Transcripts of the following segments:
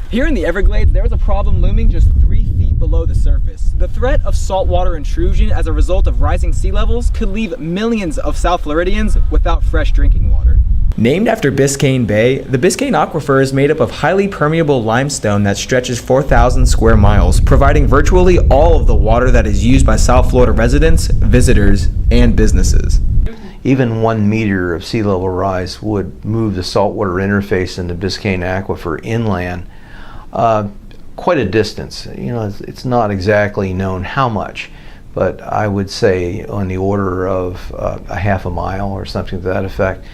Here in the Everglades, there is a problem looming just 3 feet below the surface. The threat of saltwater intrusion as a result of rising sea levels could leave millions of South Floridians without fresh drinking water. Named after Biscayne Bay, the Biscayne Aquifer is made up of highly permeable limestone that stretches 4,000 square miles, providing virtually all of the water that is used by South Florida residents, visitors, and businesses. Even 1 meter of sea level rise would move the saltwater interface in the Biscayne Aquifer inland quite a distance. You know, it's not exactly known how much, but I would say on the order of a half a mile or something to that effect.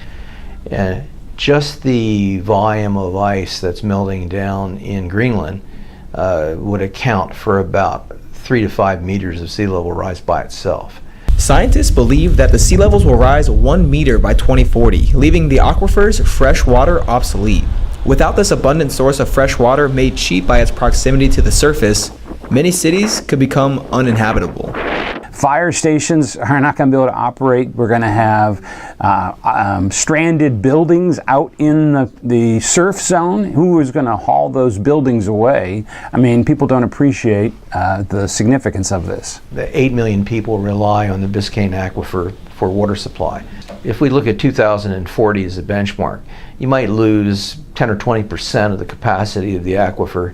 And just the volume of ice that's melting down in Greenland would account for about 3 to 5 meters of sea level rise by itself. Scientists believe that the sea levels will rise 1 meter by 2040, leaving the aquifer's fresh water obsolete. Without this abundant source of fresh water made cheap by its proximity to the surface, many cities could become uninhabitable. Fire stations are not going to be able to operate. We're going to have stranded buildings out in the surf zone. Who is going to haul those buildings away? I mean, people don't appreciate the significance of this. The 8 million people rely on the Biscayne Aquifer for water supply. If we look at 2040 as a benchmark, you might lose 10 or 20% of the capacity of the aquifer.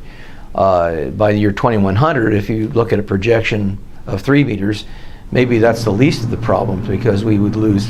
By the year 2100, if you look at a projection of 3 meters, maybe that's the least of the problems because we would lose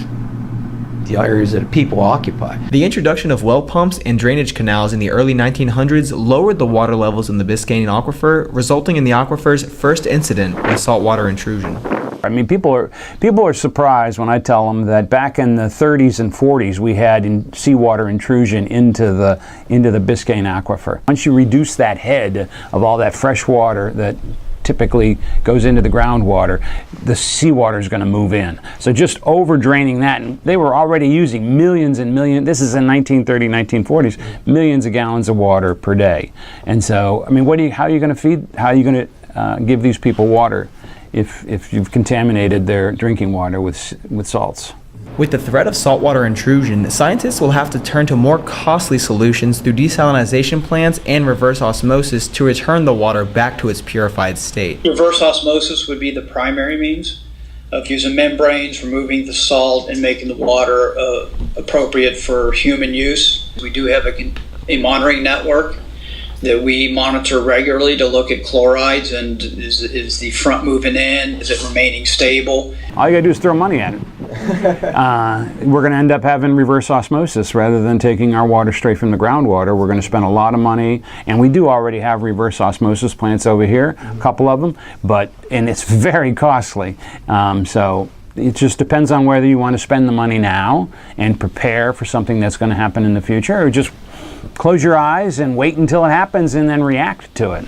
the areas that people occupy. The introduction of well pumps and drainage canals in the early 1900s lowered the water levels in the Biscayne Aquifer, resulting in the aquifer's first incident with saltwater intrusion. I mean, people are surprised when I tell them that back in the 30s and 40s we had seawater intrusion into the Biscayne Aquifer. Once you reduce that head of all that fresh water that typically goes into the groundwater, the seawater is going to move in. So just over draining that, and they were already using millions and millions, this is in 1930, 1940s, millions of gallons of water per day. And so, I mean, how are you going to feed, how are you going to give these people water if you've contaminated their drinking water with salts? With the threat of saltwater intrusion, scientists will have to turn to more costly solutions through desalination plants and reverse osmosis to return the water back to its purified state. Reverse osmosis would be the primary means of using membranes, removing the salt, and making the water appropriate for human use. We do have a monitoring network that we monitor regularly to look at chlorides and is the front moving in, is it remaining stable? All you gotta do is throw money at it. We're gonna end up having reverse osmosis rather than taking our water straight from the groundwater. We're gonna spend a lot of money, and we do already have reverse osmosis plants over here, a couple of them, and it's very costly. So it just depends on whether you want to spend the money now and prepare for something that's going to happen in the future, or just close your eyes and wait until it happens and then react to it.